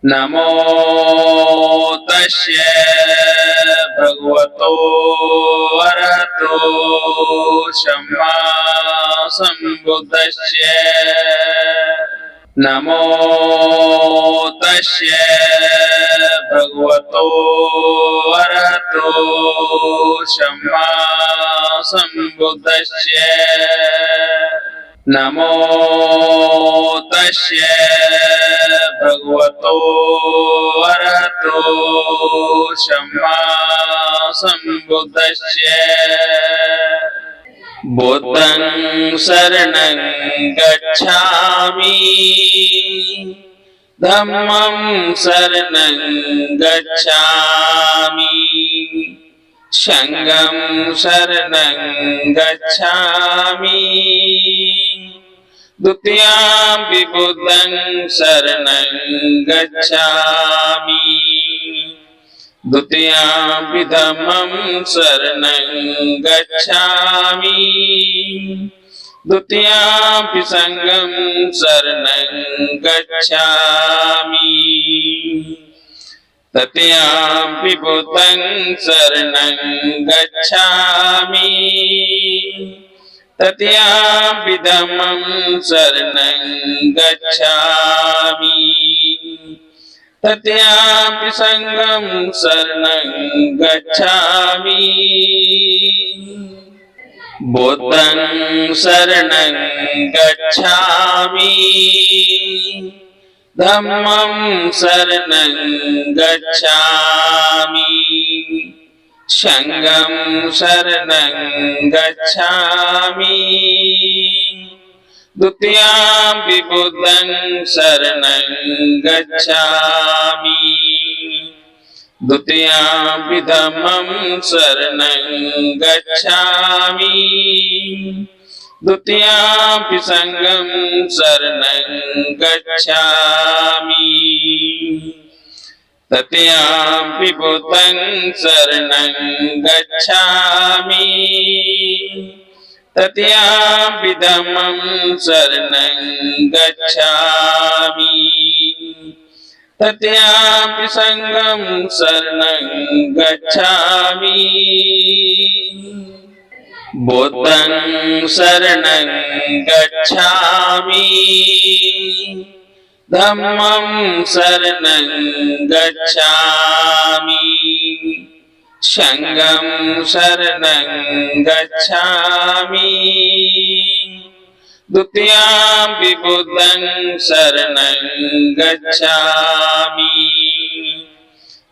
नमो तस्यै भगवतो अरहतो सम्मा सम्बुद्धस्यै। नमो तस्यै भगवतो अरहतो सम्मा सम्बुद्धस्यै। नमो तस्यै भगवतो अरहतो सम्मा सम्बुद्धस्यै। बुद्धं शरणं गच्छामि धम्मं शरणं गच्छामि संघं शरणं गच्छामि द्वितीयंपि बुद्धं शरणं गच्छामि द्वितीयंपि धम्मं शरणं गच्छामि द्वितीयंपि संघं शरणं गच्छामि तृतीयंपि बुद्धं शरणं गच्छामि तृतीयंपि धम्मं शरणं गच्छामि तृतीयंपि संघं शरणं गच्छामि। बुद्धं शरणं गच्छामि धम्मं शरणं गच्छामि संघं शरणं गच्छामि द्वितीयंपि बुद्धं शरणं गच्छामि द्वितीयंपि धम्मं शरणं गच्छामि द्वितीयंपि संघं शरणं गच्छामि तृतीयंपि बुद्धं शरणं गच्छामि तृतीयंपि धम्मं शरणं गच्छामि तृतीयंपि संघं शरणं गच्छामि। बुद्धं शरणं गच्छामि धम्मं शरणं गच्छामि संघं शरणं गच्छामि द्वितीयंपि बुद्धं शरणं गच्छामि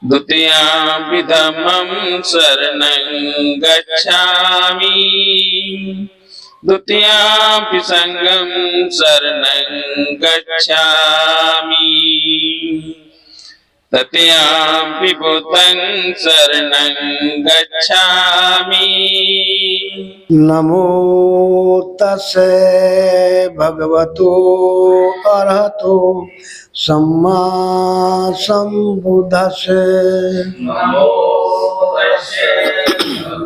द्वितीयंपि धम्मं शरणं गच्छामि द्वितीयंपि संघं शरणं गच्छामि तृतीयंपि बुद्धं शरणं गच्छामि। नमो तस्से भगवतो अरहतो सम्मा सम्बुद्धस्से। नमो तस्से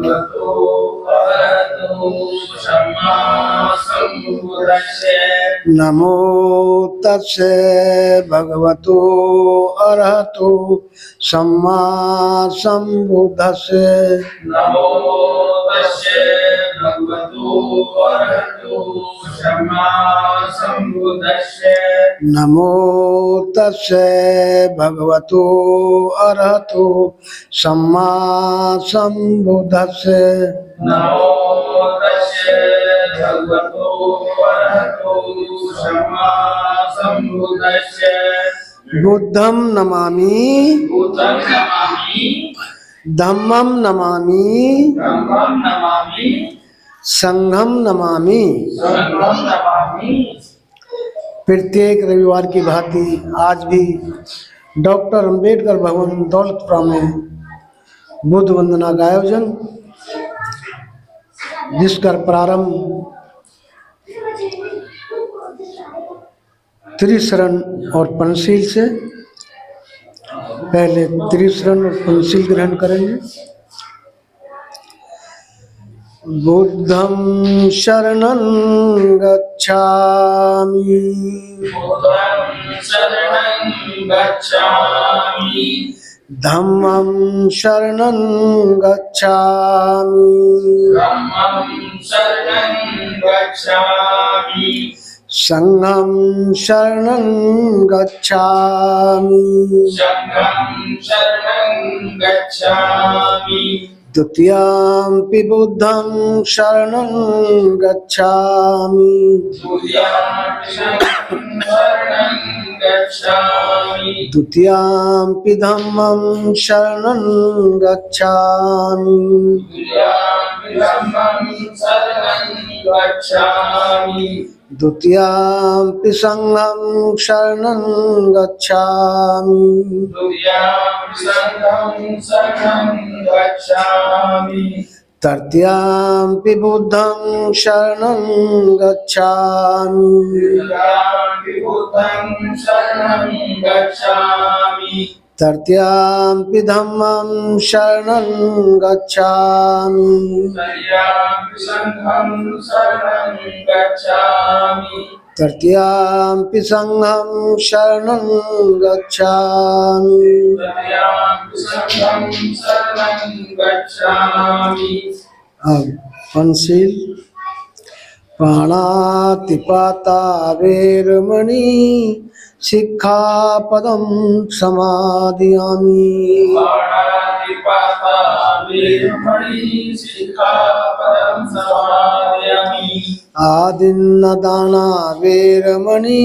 भगवतो अरहतो सम्मा सम्बुद्धस्से। नमो तस्से भगवतो अरहतो सम्मा सम्बुद्धस्से। नमो तस्से भगवतो अरहतो सम्मा सम्बुद्धस्से। नमो तस्से भगवतो अरहतो सम्मा सम्बुद्धस्से। नमो तस्से भगवतो अरहतो सम्मा सम्बुद्धस्से। बुद्धं नमामि बुद्धं नमामि धम्मं नमामि धम्मं नमामि संघं नमामि। संघं नमामि। प्रत्येक रविवार की भांति आज भी डॉक्टर अंबेडकर भवन दौलतपुरा में बुद्ध वंदना का आयोजन, जिसका प्रारंभ त्रिशरण और पंचशील से। पहले त्रिशरण और पंचशील ग्रहण करेंगे। बुद्धं शरणं गच्छामि बुद्धं शरणं गच्छामि धम्मं शरणं गच्छामि धम्मं शरणं गच्छामि संघं शरणं गच्छामि संघं शरणं गच्छामि द्वितीयंपि बुद्धं शरणं गच्छामि तुभ्यं शरणं गच्छामि द्वितीयंपि धम्मं शरणं गच्छामि तुभ्यं धम्मं शरणं गच्छामि द्वितीयंपि संघं शरणं गच्छामि तुभ्यं संघं शरणं गच्छामि तृतीयंपि बुद्धं शरणं गच्छामि तुभ्यं बुद्धं शरणं गच्छामि तृतीयंपि धम्मं शरणं गच्छामि तुभ्यं संघं शरणं गच्छामि तृतीयंपि संघं शरणं गच्छामि तुभ्यं संघं शरणं गच्छामि अब पंचशील प्राणातिपाता वेरमणि शिक्षापदं समादयामि पाणातिपाता वीरमणि शिखापदं समादयामि आदिन्नदाना वेरमणि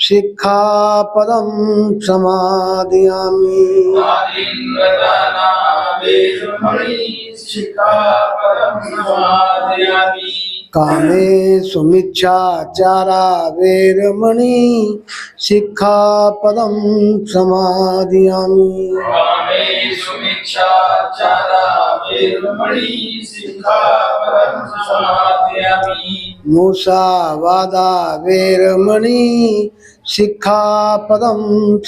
शिक्षापदं समादयामि आदिन्नदाना वीरमणि शिखापदं समादयामि कामेषु मिच्छाचारा वेरमणि शिक्षापदं समादयामि कामेषु मिच्छाचारा वीरमणि शिखापदं समादयामि मुसावादा वेरमणि शिक्षापदं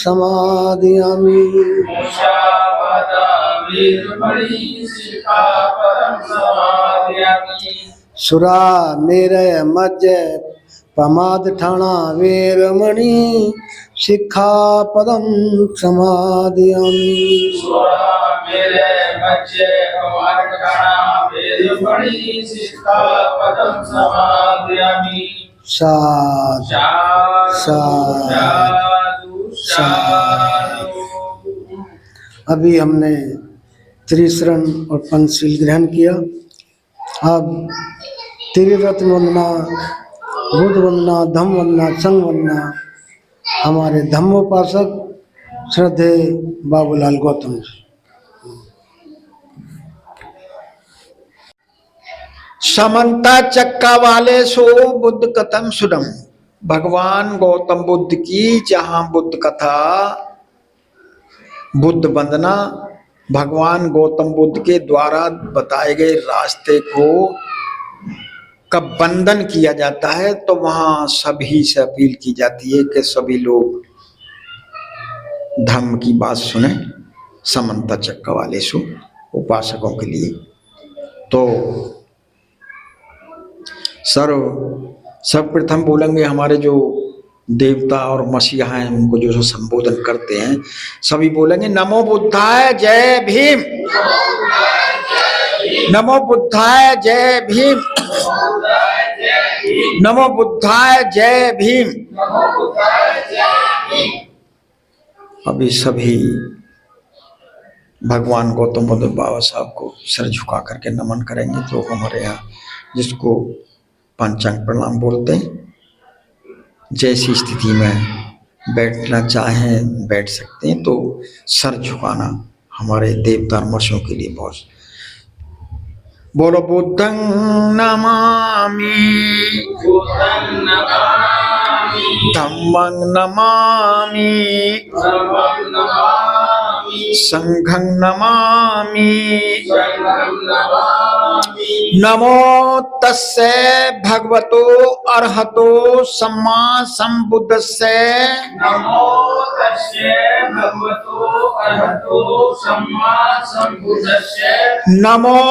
समादयामि मुसावादा वीरमणि शिखापदं समादयामि सुरा मेरय मज्ज प्रमाद ठाणा वेरमणि शिक्षापदं समादयामि सुरा मेरे बच्चे हमारे गाना वीरमणि शिखापदं समादयामि साध साधु साधु अभी हमने त्रिशरण और पंचशील ग्रहण किया। अब त्रिरत्न वंदना, बुद्ध वंदना, धम्म वंदना, संघ वंदना हमारे धम्मोपासक श्रद्धे बाबूलाल गौतम जी। समन्ता चक्का वाले सो बुद्ध कथम सुनम। भगवान गौतम बुद्ध की जहां बुद्ध कथा, बुद्ध वंदना, भगवान गौतम बुद्ध के द्वारा बताए गए रास्ते को कब वंदन किया जाता है तो वहां सभी से अपील की जाती है कि सभी लोग धर्म की बात सुने। समन्ता चक्का वाले सो उपासकों के लिए तो सर्वप्रथम बोलेंगे हमारे जो देवता और मसीहा हैं उनको जो संबोधन करते हैं सभी बोलेंगे नमो बुद्धाय जय भीम, नमो बुद्धाय जय भीम, नमो बुद्धाय जय भीम। अभी सभी भगवान गौतम बुद्ध बाबा साहब को सर झुका करके नमन करेंगे। तो हमारे यहाँ जिसको पंचांग प्रणाम बोलते हैं, जैसी स्थिति में बैठना चाहें बैठ सकते हैं। तो सर झुकाना हमारे देवता मर्षों के लिए बहुत। बोलो बुद्धं नमामि, धम्मं नमामि, संघं नमामि, नमो तस्से भगवतो अरहतो सम्मा संबुद्धस्से, नमो तस्से भगवतो अरहतो सम्मा सम्बुद्धस्य नमो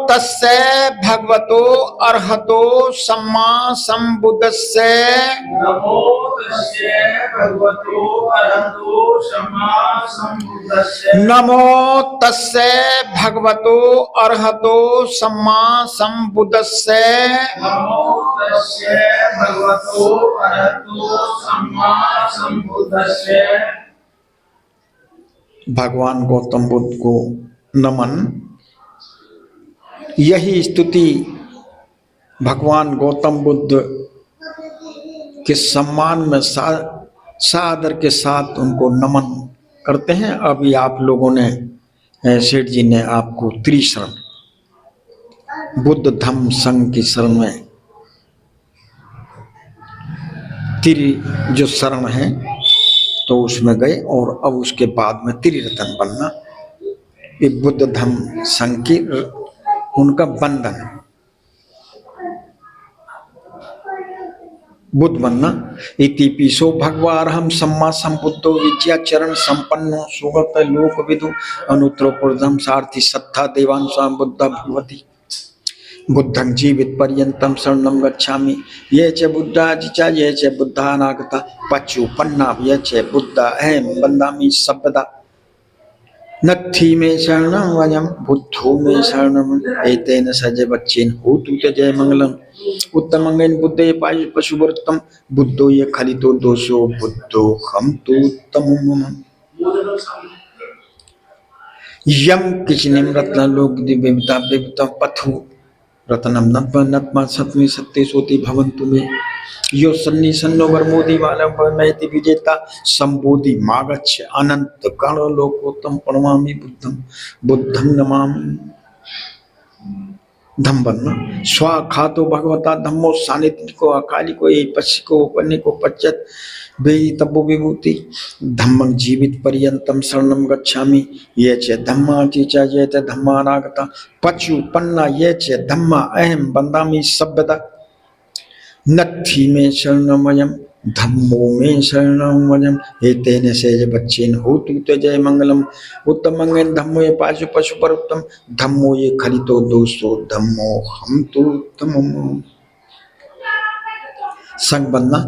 तस्से भगवतो अरहतो सम्मा सम्बुद्धस्य नमो तस्यै भगवतो अरहतो सम्मा सम्बुद्धस्य नमो तस्से भगवतो अरहतो सम्मा सम्बुद्धस्य नमो तस्यै भगवतो अरहतो सम्मा सम्बुद्धस्य भगवान गौतम बुद्ध को नमन। यही स्तुति भगवान गौतम बुद्ध के सम्मान में सादर के साथ उनको नमन करते हैं। अभी आप लोगों ने सेठ जी ने आपको त्रिशरण बुद्ध धम्म संघ की शरण में जो शरण है तो उसमें गए और अब उसके बाद में त्रिरत्न बनना, ये बुद्ध धम्म संघ की उनका बंधन, बुद्ध बनना। इति पीसो भगवारहम सम्मा संबुद्धो विद्या चरण संपन्नो सुगत लोक विदु अनुत्तरोपुरधम सारथि सत्ता देवान स्वाम बुद्ध भगवती बुद्धं जीवित पर्यंतम शरणम गच्छामि ये च बुद्धा जिचा ये च बुद्धा नागता पच्चुपन्ना ये च बुद्धा अहम बंदामि सपदा नत्थी में शरणम वयम बुद्धो में शरणम एतेन सज बच्चेन होतु ते जय मंगलम उत्तमंगेन बुद्धे पायु पशुवर्तम बुद्धो ये खलितो दोषो बुद्धो हम तो उत्तमम यम किचनिम रत्न लोक दिव्यता देवता पथु रत्नम नत्मा सत्मी सत्य सोति भवन्तु मे यो सन्नी सन्नो वर्मोदि वाला मैति विजेता संबोधि मागच्छ अनंत काल लोकोत्तम प्रणमामि बुद्धं नमामि। धम्म बनना स्वाखातो भगवता धम्मो सानिध्य को अकाली को एक पश्य को उपन्य को पच्चत वेदी तब्बो विभूति धम्मं जीवित पर्यंतम शरणम गच्छामि ये च धम्मा च ये च धम्मानागता पच्युपन्ना ये च धम्मा अहम बंदामि सभ्यता नत्थी में शरणमयम धम्मो में शरणमयम एतेन सेज बच्चेन होतु ते जय मंगलम उत्तमंगेन धम्मो ये पाशु पशु पर उत्तम धम्मो ये खलितो दोषो धम्मो हम तो उत्तमम। संग बनना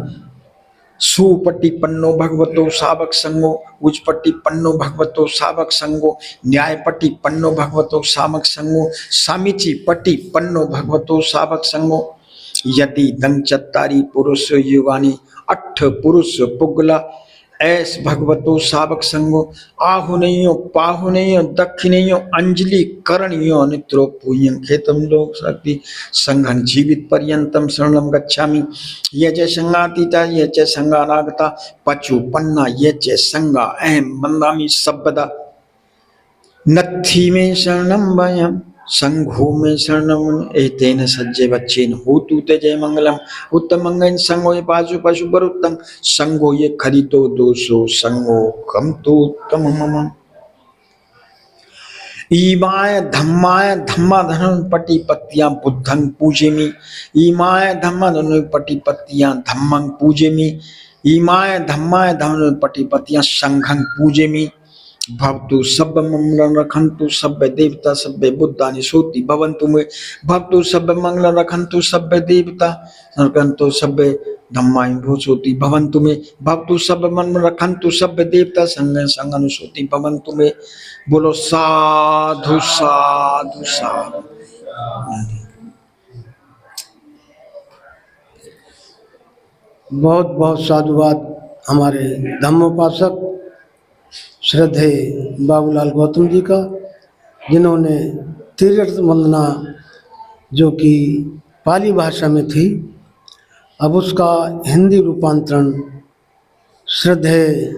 सुपट्टी पन्नो भगवतो सावक संगो उजपट्टी पन्नो भगवतो सावक संगो न्यायपट्टी पन्नो भगवतो सावक संगो सामिची पट्टी पन्नो भगवतो सावक संगो यदि दंग चत्तारी पुरुष युगानी अठ पुरुष पुगला ऐस भगवतो सावक संगो आहुनेयो पाहुनेयो दक्षिणेयो अंजलि करणियो नित्रो पूयं खेतम लोक शक्ति संघं जीवित पर्यंतम शरणम गच्छामि ये च संगातीता ये च संगानागता पचुपन्ना ये च संगा अहम बंदामि सब्बदा नत्थी में शरणम वयम संघो में शरणम एतेन सज्जे बच्चेन होतु ते जय मंगलम उत्तमंगन संगो ये पाशु पशु बरुत्तम संगो ये खरितो दोषो संगो कम तो उत्तमम। ईमाय धम्माय धम्मा धन पटी पत्तियां बुद्धं पूजेमि ईमाय धम्मा धन पटी पत्तियां धम्मं पूजेमि ईमाय धम्माय धन पटी पत्तियां संघं पूजेमि भवतु सब मंगल रखंतु सब देवता सब बुद्धानि सोति भवन्तु मे भवतु सब मंगल रखंतु सब देवता रखंतु सब धम्मानि भूसोति भवन्तु मे भवतु सब मंगल रखंतु सब देवता संग अनुसोति भवन्तु मे। बोलो साधु साधु साधु। बहुत बहुत साधुवाद हमारे धम्मोपासक श्रद्धेय बाबूलाल गौतम जी का, जिन्होंने त्रिरत्न वंदना जो कि पाली भाषा में थी, अब उसका हिंदी रूपांतरण श्रद्धेय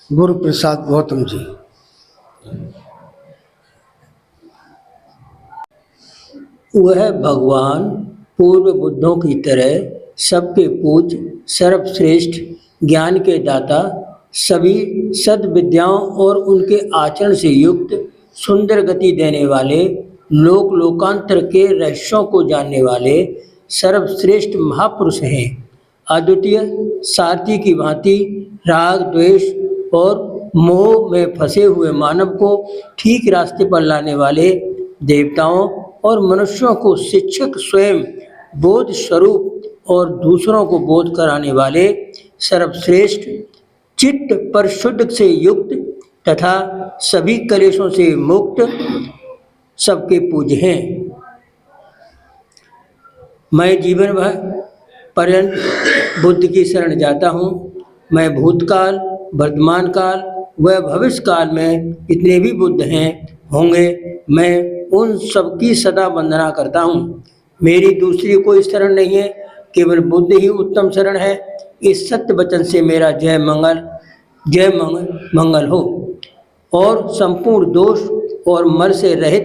गुरु प्रसाद गौतम जी। वह भगवान पूर्व बुद्धों की तरह सबके पूज्य सर्वश्रेष्ठ ज्ञान के दाता सभी सद्विद्याओं और उनके आचरण से युक्त सुंदर गति देने वाले लोक लोकांतर के रहस्यों को जानने वाले सर्वश्रेष्ठ महापुरुष हैं। अद्वितीय सारथी की भांति राग द्वेष और मोह में फंसे हुए मानव को ठीक रास्ते पर लाने वाले, देवताओं और मनुष्यों को शिक्षक स्वयं बोध स्वरूप और दूसरों को बोध कराने वाले, सर्वश्रेष्ठ, चित्त परिशुद्ध से युक्त तथा सभी कलेशों से मुक्त सबके पूज्य हैं। मैं जीवन भर पर्यंत बुद्ध की शरण जाता हूँ। मैं भूतकाल, वर्तमान काल व भविष्य काल में जितने भी बुद्ध हैं होंगे, मैं उन सबकी सदा वंदना करता हूँ। मेरी दूसरी कोई शरण नहीं है, केवल बुद्ध ही उत्तम शरण है। इस सत्य वचन से मेरा जय मंगल हो। और संपूर्ण दोष और मर से रहित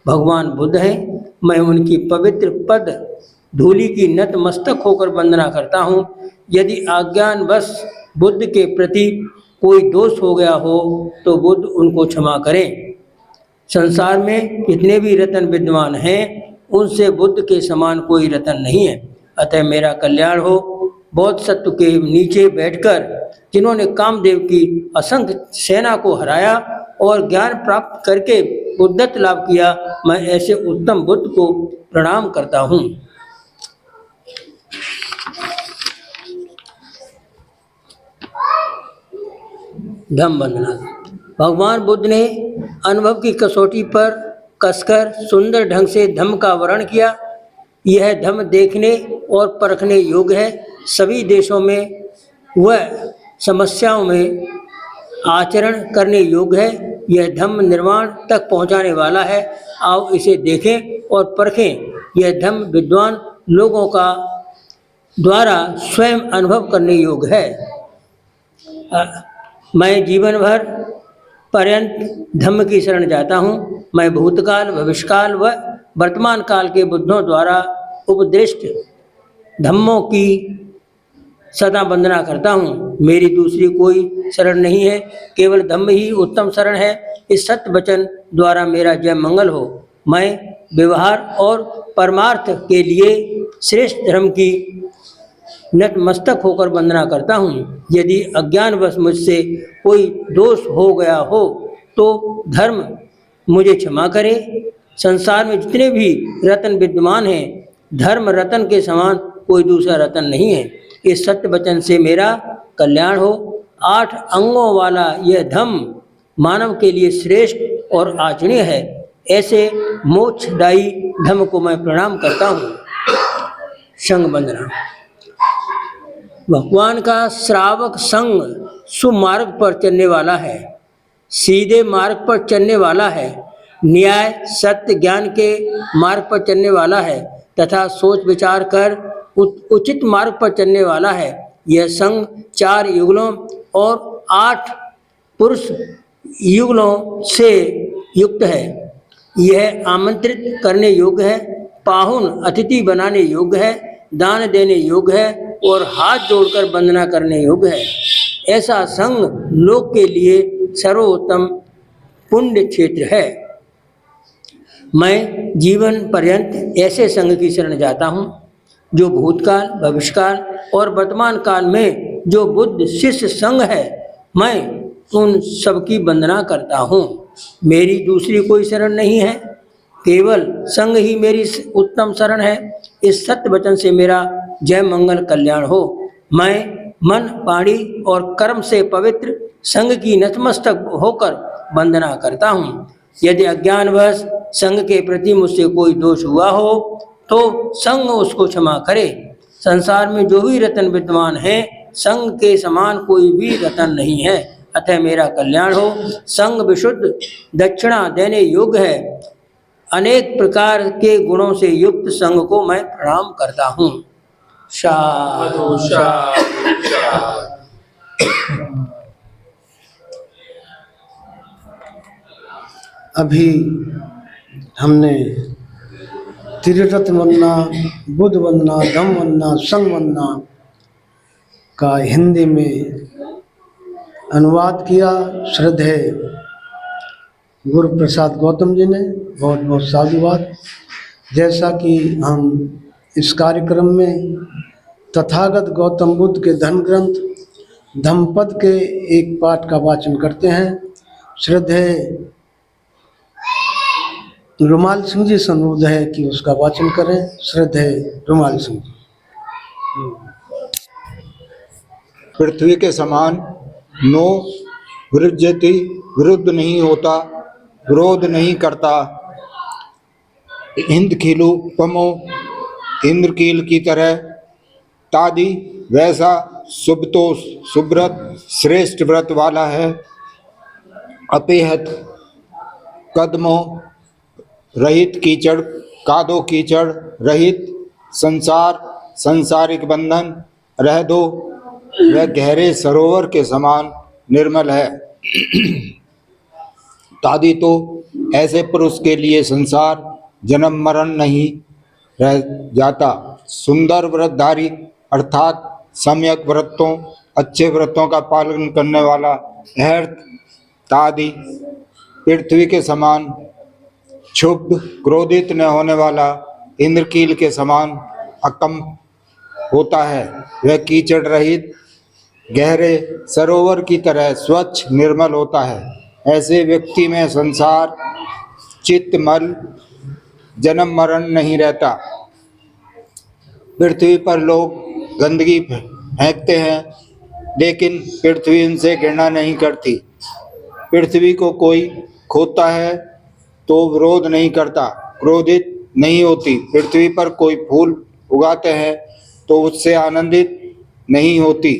भगवान बुद्ध हैं। मैं उनकी पवित्र पद धूलि की नतमस्तक होकर वंदना करता हूँ। यदि अज्ञानवश बुद्ध के प्रति कोई दोष हो गया हो तो बुद्ध उनको क्षमा करें। संसार में जितने भी रत्न विद्वान हैं उनसे बुद्ध के समान कोई रत्न नहीं है। अतः मेरा कल्याण हो। बौद्ध सत्व के नीचे बैठकर जिन्होंने कामदेव की असंख्य सेना को हराया और ज्ञान प्राप्त करके बुद्धत्व लाभ किया, मैं ऐसे उत्तम बुद्ध को प्रणाम करता हूँ। धम्म वंदना। भगवान बुद्ध ने अनुभव की कसौटी पर कसकर सुंदर ढंग से धम्म का वर्णन किया। यह धम्म देखने और परखने योग्य है। सभी देशों में व समस्याओं में आचरण करने योग्य है। यह धम्म निर्वाण तक पहुंचाने वाला है। आओ इसे देखें और परखें। यह धम्म विद्वान लोगों का द्वारा स्वयं अनुभव करने योग्य है। मैं जीवन भर पर्यंत धम्म की शरण जाता हूँ। मैं भूतकाल, भविष्यकाल व वर्तमान काल के बुद्धों द्वारा उपदिष्ट धम्मों की सदा वंदना करता हूँ। मेरी दूसरी कोई शरण नहीं है, केवल धम्म ही उत्तम शरण है। इस सत्य वचन द्वारा मेरा जय मंगल हो। मैं व्यवहार और परमार्थ के लिए श्रेष्ठ धर्म की नतमस्तक होकर वंदना करता हूँ। यदि अज्ञानवश मुझसे कोई दोष हो गया हो तो धर्म मुझे क्षमा करे। संसार में जितने भी रत्न विद्यमान हैं, धर्म रत्न के समान कोई दूसरा रत्न नहीं है। इस सत्य वचन से मेरा कल्याण हो। 8 अंगों वाला यह धम्म मानव के लिए श्रेष्ठ और आचरणीय है। ऐसे मोक्षदायी धम्म को मैं प्रणाम करता हूँ। संग वंदना। भगवान का श्रावक संग सुमार्ग पर चलने वाला है, सीधे मार्ग पर चलने वाला है, न्याय, सत्य, ज्ञान के मार्ग पर चलने वाला है तथा सोच विचार कर उचित मार्ग पर चलने वाला है। यह संग 4 युगलों और 8 पुरुष युगलों से युक्त है। यह आमंत्रित करने योग्य है, पाहुन अतिथि बनाने योग्य है, दान देने योग्य है और हाथ जोड़कर वंदना करने योग्य है। ऐसा संग लोक के लिए सर्वोत्तम पुण्य क्षेत्र है। मैं जीवन पर्यंत ऐसे संग की शरण जाता हूँ जो भूतकाल, भविष्यकाल और वर्तमान काल में जो बुद्ध शिष्य संग है, मैं उन सबकी वंदना करता हूँ। मेरी दूसरी कोई शरण नहीं है, केवल संग ही मेरी उत्तम शरण है। इस सत्य वचन से मेरा जय मंगल कल्याण हो। मैं मन, वाणी और कर्म से पवित्र संग की नतमस्तक होकर वंदना करता हूँ। यदि अज्ञानवश संग के प्रति मुझसे कोई दोष हुआ हो तो संग उसको क्षमा करे। संसार में जो भी रत्न विद्वान है, संग के समान कोई भी रत्न नहीं है। अतः मेरा कल्याण हो। संग विशुद्ध दक्षिणा देने योग्य है। अनेक प्रकार के गुणों से युक्त संग को मैं प्रणाम करता हूँ। साधु साधु। अभी हमने त्रिरत्न वंदना, बुद्ध वंदना, धम्म वंदना, संग वंदना का हिंदी में अनुवाद किया श्रद्धेय गुरु प्रसाद गौतम जी ने। बहुत बहुत साधुवाद। जैसा कि हम इस कार्यक्रम में तथागत गौतम बुद्ध के धर्म ग्रंथ धम्मपद के एक पाठ का वाचन करते हैं। श्रद्धेय रुमाल सिंह जी से अनुरोध है कि उसका वाचन करें। श्रद्धेय रुमाल सिंह जी। पृथ्वी के समान नो विरजति, विरुद्ध नहीं होता, विरोध नहीं करता। इंद्रकीलोपमो, इंद्रकील की तरह। तादि, वैसा। शुभ तो सुब्रत, श्रेष्ठ व्रत वाला है। अपेहत, कदमों रहित, कीचड़ कादो कीचड़ रहित। संसार, संसारिक बंधन रह दो। वह गहरे सरोवर के समान निर्मल है। तादि, तो ऐसे पुरुष के लिए संसार जन्म मरण नहीं रह जाता। सुंदर व्रतधारी अर्थात सम्यक व्रतों, अच्छे व्रतों का पालन करने वाला। अर्थ, तादि, पृथ्वी के समान क्षुब्ध, क्रोधित न होने वाला। इंद्रकील के समान अकंप होता है। वह कीचड़ रहित, गहरे सरोवर की तरह स्वच्छ निर्मल होता है। ऐसे व्यक्ति में संसार, चित्त, मल, जन्म मरण नहीं रहता। पृथ्वी पर लोग गंदगी फेंकते हैं, लेकिन पृथ्वी उनसे घृणा नहीं करती। पृथ्वी को कोई खोता है तो विरोध नहीं करता, क्रोधित नहीं होती। पृथ्वी पर कोई फूल उगाते हैं तो उससे आनंदित नहीं होती।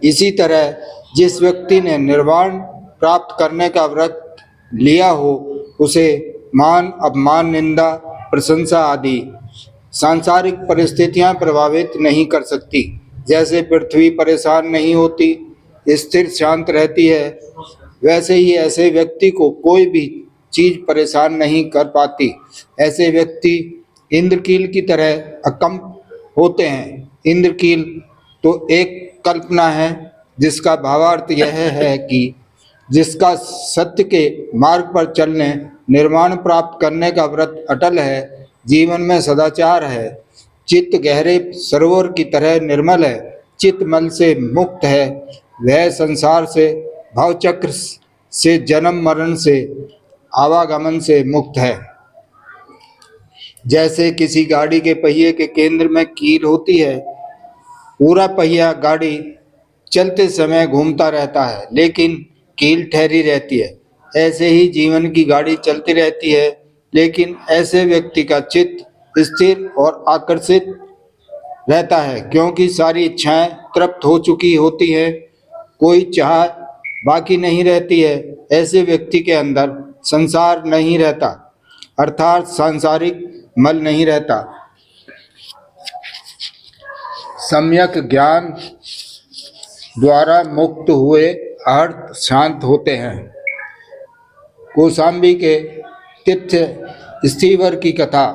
इसी तरह जिस व्यक्ति ने निर्वाण प्राप्त करने का व्रत लिया हो, उसे मान, अपमान, निंदा, प्रशंसा आदि सांसारिक परिस्थितियां प्रभावित नहीं कर सकती। जैसे पृथ्वी परेशान नहीं होती, स्थिर शांत रहती है, वैसे ही ऐसे व्यक्ति को कोई भी चीज परेशान नहीं कर पाती। ऐसे व्यक्ति इंद्रकील की तरह अकंप होते हैं। इंद्रकील तो एक कल्पना है, जिसका भावार्थ यह है कि जिसका सत्य के मार्ग पर चलने, निर्वाण प्राप्त करने का व्रत अटल है, जीवन में सदाचार है, चित्त गहरे सरोवर की तरह निर्मल है, चित्त मल से मुक्त है, वह संसार से, भावचक्र से, जन्म मरण से, आवागमन से मुक्त है। जैसे किसी गाड़ी के पहिए के केंद्र में कील होती है, पूरा पहिया गाड़ी चलते समय घूमता रहता है, लेकिन कील ठहरी रहती है। ऐसे ही जीवन की गाड़ी चलती रहती है, लेकिन ऐसे व्यक्ति का चित्त स्थिर और आकर्षित रहता है, क्योंकि सारी इच्छाएं तृप्त हो चुकी होती है, कोई चाह बाकी नहीं रहती है। ऐसे व्यक्ति के अंदर संसार नहीं रहता, अर्थात सांसारिक मल नहीं रहता। सम्यक ज्ञान द्वारा मुक्त हुए अर्थ शांत होते हैं। कौशाम्बी के तीर्थ स्थिवर की कथा।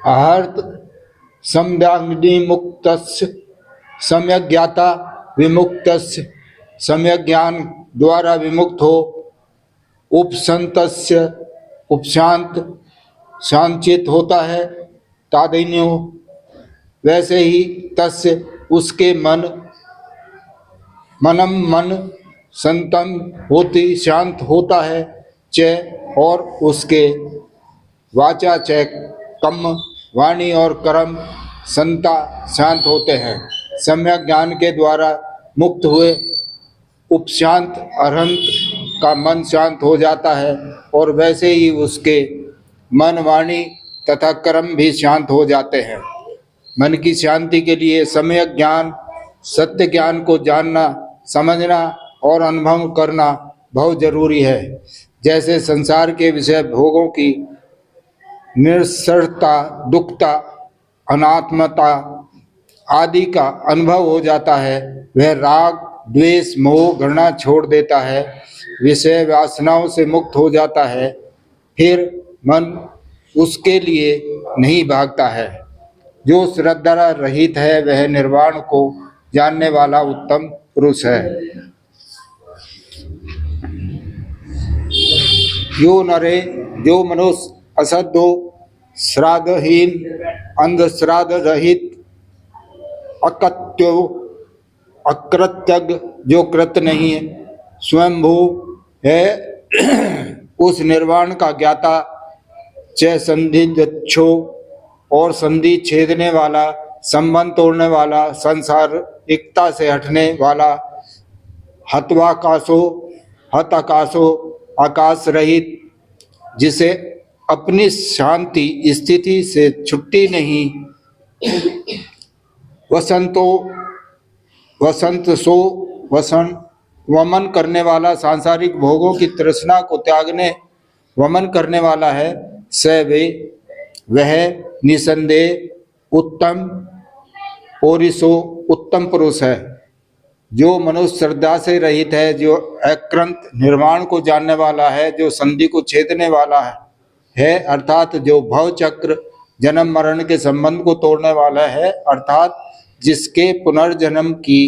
आहर्त सम्यग्नि मुक्तस्य, सम्यक ज्ञाता विमुक्तस्य, सम्यक ज्ञान द्वारा विमुक्त हो, उपसंतस्य उपशांत, शांचित होता है। तादिन्यो, वैसे ही तस्य उसके मनम मन संतम होती शांत होता है। च और उसके वाचा च कम, वाणी और कर्म संता शांत होते हैं। सम्यक ज्ञान के द्वारा मुक्त हुए उपशांत अरहंत का मन शांत हो जाता है, और वैसे ही उसके मन, वाणी तथा कर्म भी शांत हो जाते हैं। मन की शांति के लिए सम्यक ज्ञान, सत्य ज्ञान को जानना, समझना और अनुभव करना बहुत जरूरी है। जैसे संसार के विषय भोगों की निरसरता, दुखता, अनात्मता आदि का अनुभव हो जाता है, वह राग, द्वेष, मोह, घृणा छोड़ देता है, विषय वासनाओं से मुक्त हो जाता है। फिर मन उसके लिए नहीं भागता है। जो श्रद्धा रहित है, वह निर्वाण को जानने वाला उत्तम पुरुष है। यो नरे, जो मनुष्य असद्दो श्राद्धहीन, अंधश्राद्ध रहित, अकत्यो अकृतज्ञ, जो कृत नहीं है, स्वयंभू है, उस निर्वाण का ज्ञाता, च संधिक्षो, और संधि छेदने वाला, संबंध तोड़ने वाला, संसारिकता से हटने वाला, हतवाकाशो, हत आकाशो, आकाश रहित, जिसे अपनी शांति स्थिति से छुट्टी नहीं, वसंतो वसंत सो वसन, वमन करने वाला, सांसारिक भोगों की तृष्णा को त्यागने वमन करने वाला है, स वे वह निसंदेह उत्तम ओरिसो, उत्तम पुरुष है, जो मनुष्य श्रद्धा से रहित है, जो अक्रंत निर्वाण को जानने वाला है, जो संधि को छेदने वाला है, अर्थात जो भव चक्र जन्म मरण के संबंध को तोड़ने वाला है, अर्थात जिसके पुनर्जन्म की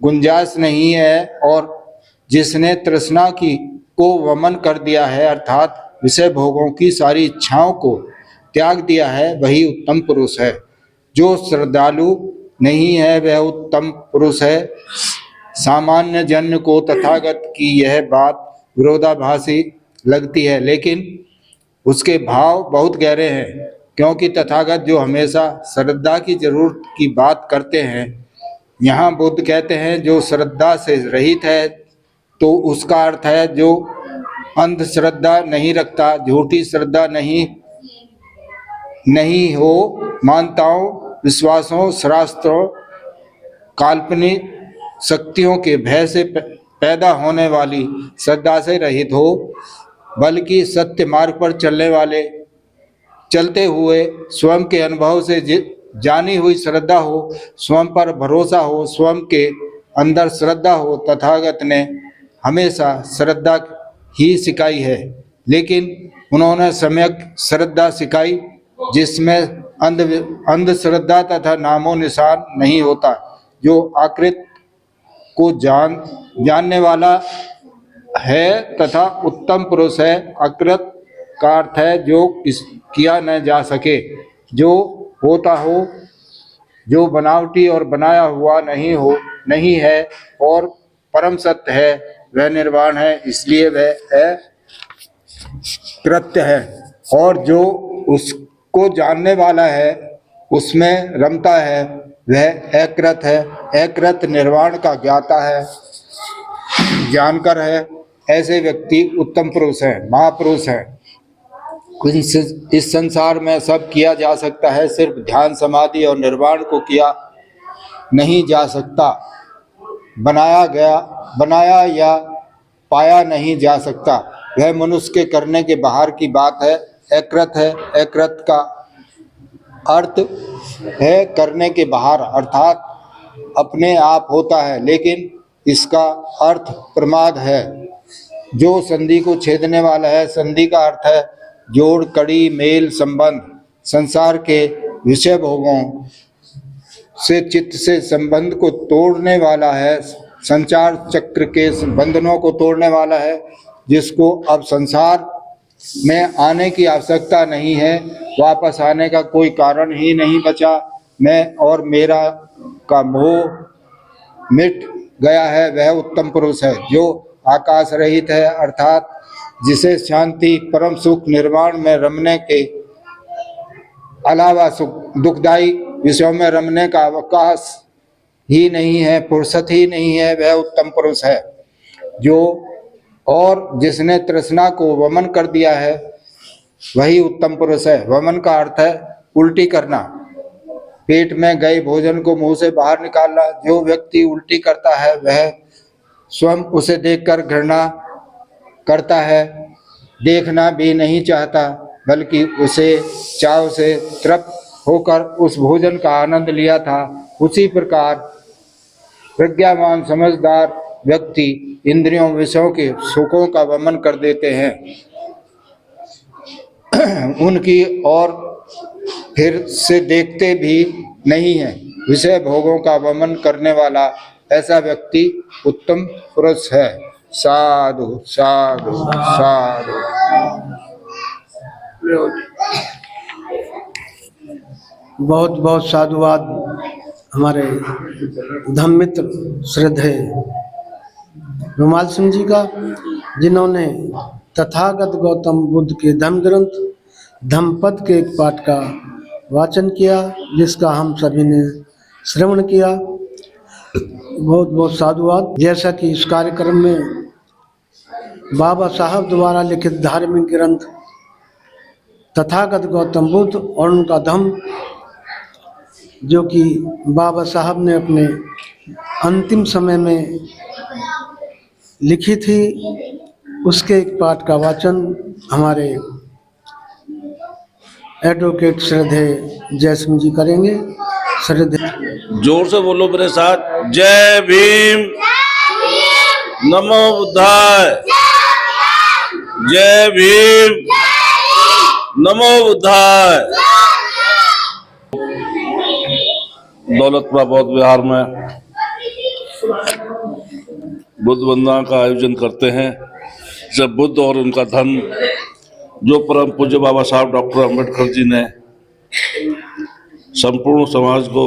गुंजाइश नहीं है, और जिसने तृष्णा की को वमन कर दिया है, अर्थात विषय भोगों की सारी इच्छाओं को त्याग दिया है, वही उत्तम पुरुष है। जो श्रद्धालु नहीं है वह उत्तम पुरुष है। सामान्य जन को तथागत की यह बात विरोधाभासी लगती है, लेकिन उसके भाव बहुत गहरे हैं, क्योंकि तथागत जो हमेशा श्रद्धा की जरूरत की बात करते हैं, यहाँ बुद्ध कहते हैं जो श्रद्धा से रहित है, तो उसका अर्थ है जो अंधश्रद्धा नहीं रखता, झूठी श्रद्धा नहीं हो, मान्यताओं, विश्वासों, शास्त्रों, काल्पनिक शक्तियों के भय से पैदा होने वाली श्रद्धा से रहित हो, बल्कि सत्य मार्ग पर चलते हुए स्वयं के अनुभव से जानी हुई श्रद्धा हो, स्वयं पर भरोसा हो, स्वयं के अंदर श्रद्धा हो। तथागत ने हमेशा श्रद्धा ही सिखाई है, लेकिन उन्होंने सम्यक श्रद्धा सिखाई जिसमें अंधश्रद्धा तथा नामो निशान नहीं होता। जो आकृत को जानने वाला है तथा उत्तम पुरुष है। अकृत का अर्थ है जो किया न जा सके, जो होता हो, जो बनावटी और बनाया हुआ नहीं है और परम सत्य है, वह निर्वाण है, इसलिए वह कृत्य है। और जो उसको जानने वाला है, उसमें रमता है, वह अकृत है। अकृत निर्वाण का ज्ञाता है, जानकर है। ऐसे व्यक्ति उत्तम पुरुष है, महापुरुष है। इस संसार में सब किया जा सकता है, सिर्फ ध्यान समाधि और निर्वाण को किया नहीं जा सकता। बनाया या पाया नहीं जा सकता। वह मनुष्य के करने के बाहर की बात है, अकृत है। अकृत का अर्थ है करने के बाहर, अर्थात अपने आप होता है, लेकिन इसका अर्थ प्रमाद है, जो संधि को छेदने वाला है। संधि का अर्थ है जोड़, कड़ी, मेल, संबंध। संसार के विषय भोगों से चित्त से संबंध को तोड़ने वाला है, संचार चक्र के बंधनों को तोड़ने वाला है, जिसको अब संसार में आने की आवश्यकता नहीं है, वापस आने का कोई कारण ही नहीं बचा। मैं और मेरा का मोह मिट गया है, वह उत्तम पुरुष है। जो आकाश रहित है, अर्थात जिसे शांति, परम सुख, निर्वाण में रमने के अलावा दुखदायी विषयों में रमने का अवकाश ही नहीं है, फुर्सत ही नहीं है, वह उत्तम पुरुष है। जो और जिसने तृष्णा को वमन कर दिया है, वही उत्तम पुरुष है। वमन का अर्थ है उल्टी करना, पेट में गए भोजन को मुंह से बाहर निकालना। जो व्यक्ति उल्टी करता है वह स्वयं उसे देखकर घृणा करता है, देखना भी नहीं चाहता, बल्कि उसे चाव से तृप्त होकर उस भोजन का आनंद लिया था। उसी प्रकार प्रज्ञावान समझदार व्यक्ति इंद्रियों, विषयों के सुखों का वमन कर देते हैं, उनकी और फिर से देखते भी नहीं है। विषय भोगों का वमन करने वाला ऐसा व्यक्ति उत्तम पुरुष है। साधु साधु साधु। बहुत बहुत साधुवाद हमारे धम्म मित्र श्रद्धेय रुमाल सिंह जी का, जिन्होंने तथागत गौतम बुद्ध के धम्म ग्रंथ धम्मपद के एक पाठ का वाचन किया, जिसका हम सभी ने श्रवण किया। बहुत बहुत साधुवाद। जैसा कि इस कार्यक्रम में बाबा साहब द्वारा लिखित धार्मिक ग्रंथ तथागत गौतम बुद्ध और उनका धम्म, जो कि बाबा साहब ने अपने अंतिम समय में लिखी थी, उसके एक पाठ का वाचन हमारे एडवोकेट श्रद्धेय जयसिंह जी करेंगे। श्रद्धेय जोर से बोलो मेरे साथ, जय भीम, नमो बुद्धाय, जय भीम, नमो बुद्धाय। दौलतपुरा बौद्ध विहार में बुद्ध वंदना का आयोजन करते हैं, जब बुद्ध और उनका धर्म, जो परम पूज्य बाबा साहब डॉक्टर अम्बेडकर जी ने संपूर्ण समाज को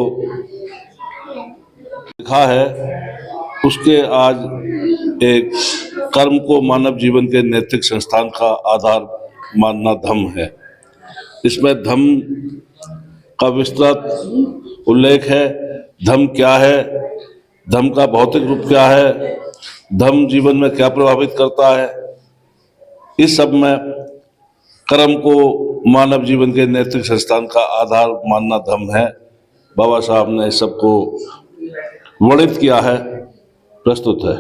लिखा है, उसके आज एक कर्म को मानव जीवन के नैतिक संस्थान का आधार मानना धम्म है। इसमें धम्म का विस्तृत उल्लेख है। धम्म क्या है, धम्म का भौतिक रूप क्या है, धम्म जीवन में क्या प्रभावित करता है, इस सब में कर्म को मानव जीवन के नैतिक संस्थान का आधार मानना धम्म है। बाबा साहब ने इस सबको वर्णित किया है, प्रस्तुत है।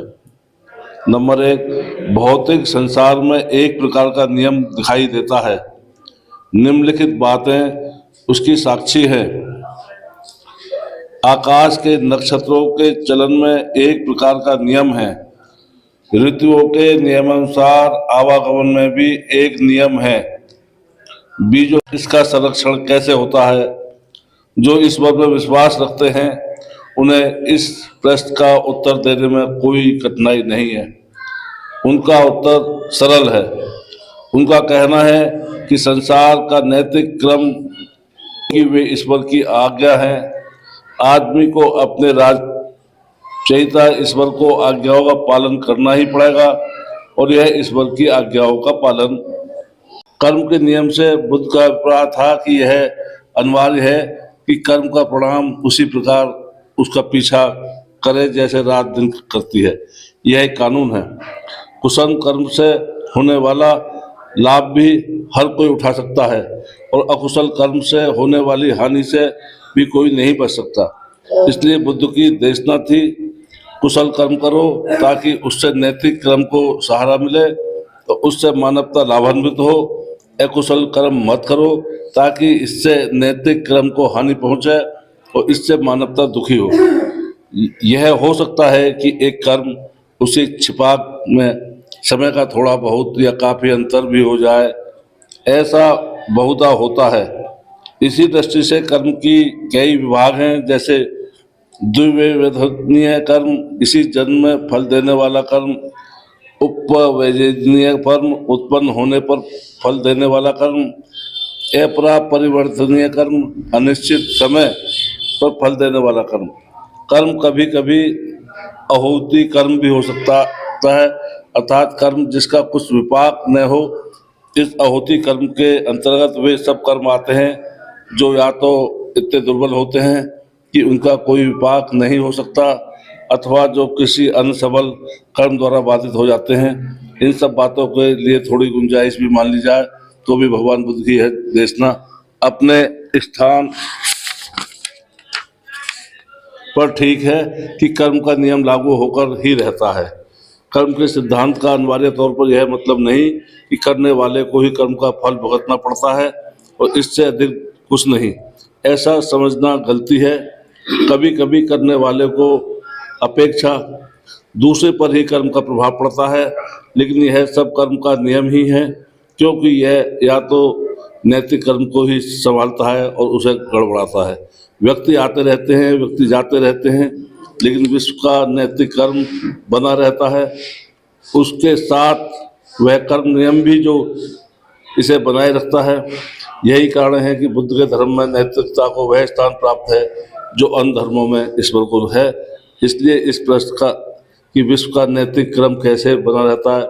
नंबर 1, भौतिक संसार में एक प्रकार का नियम दिखाई देता है। निम्नलिखित बातें उसकी साक्षी है। आकाश के नक्षत्रों के चलन में एक प्रकार का नियम है। ऋतुओं के नियमानुसार आवागमन में भी एक नियम है। बीजों इसका संरक्षण कैसे होता है? जो इस बात में विश्वास रखते हैं, उन्हें इस प्रश्न का उत्तर देने में कोई कठिनाई नहीं है। उनका उत्तर सरल है। उनका कहना है कि संसार का नैतिक क्रम की वे ईश्वर की आज्ञा है। आदमी को अपने राजचयिता ईश्वर को आज्ञाओं का पालन करना ही पड़ेगा, और यह ईश्वर की आज्ञाओं का पालन। कर्म के नियम से बुद्ध का अभिप्राय था कि यह अनिवार्य है कि कर्म का परिणाम उसी प्रकार उसका पीछा करे जैसे रात दिन करती है। यह एक कानून है। कुशल कर्म से होने वाला लाभ भी हर कोई उठा सकता है, और अकुशल कर्म से होने वाली हानि से भी कोई नहीं बच सकता। इसलिए बुद्ध की देशना थी, कुशल कर्म करो ताकि उससे नैतिक कर्म को सहारा मिले, तो उससे मानवता लाभान्वित हो। अकुशल कर्म मत करो ताकि इससे नैतिक कर्म को हानि पहुंचे और इससे मानवता दुखी हो। यह हो सकता है कि एक कर्म उसी छिपाक में समय का थोड़ा बहुत या काफी अंतर भी हो जाए, ऐसा बहुधा होता है। इसी दृष्टि से कर्म की कई विभाग हैं, जैसे द्विवेदनीय कर्म, इसी जन्म में फल देने वाला कर्म, उपवेदनीय कर्म, उत्पन्न होने पर फल देने वाला कर्म, अपरिवर्तनीय कर्म, अनिश्चित समय पर फल देने वाला कर्म। कर्म कभी कभी आहुति कर्म भी हो सकता है, अर्थात कर्म जिसका कुछ विपाक न हो। इस आहुति कर्म के अंतर्गत वे सब कर्म आते हैं जो या तो इतने दुर्बल होते हैं कि उनका कोई विपाक नहीं हो सकता, अथवा जो किसी अन्य सबल कर्म द्वारा बाधित हो जाते हैं। इन सब बातों के लिए थोड़ी गुंजाइश भी मान ली जाए तो भी भगवान बुद्ध की है देशना अपने स्थान पर ठीक है कि कर्म का नियम लागू होकर ही रहता है। कर्म के सिद्धांत का अनिवार्य तौर पर यह मतलब नहीं कि करने वाले को ही कर्म का फल भुगतना पड़ता है और इससे अधिक कुछ नहीं। ऐसा समझना गलती है। कभी कभी करने वाले को अपेक्षा दूसरे पर ही कर्म का प्रभाव पड़ता है, लेकिन यह सब कर्म का नियम ही है, क्योंकि यह या तो नैतिक कर्म को ही संभालता है और उसे गड़बड़ाता है। व्यक्ति आते रहते हैं, व्यक्ति जाते रहते हैं, लेकिन विश्व का नैतिक कर्म बना रहता है। उसके साथ वह कर्म नियम भी जो इसे बनाए रखता है। यही कारण है कि बुद्ध के धर्म में नैतिकता को वह स्थान प्राप्त है जो अन्य धर्मों में इस बिल्कुल है। इसलिए इस प्रश्न का कि विश्व का नैतिक क्रम कैसे बना रहता है,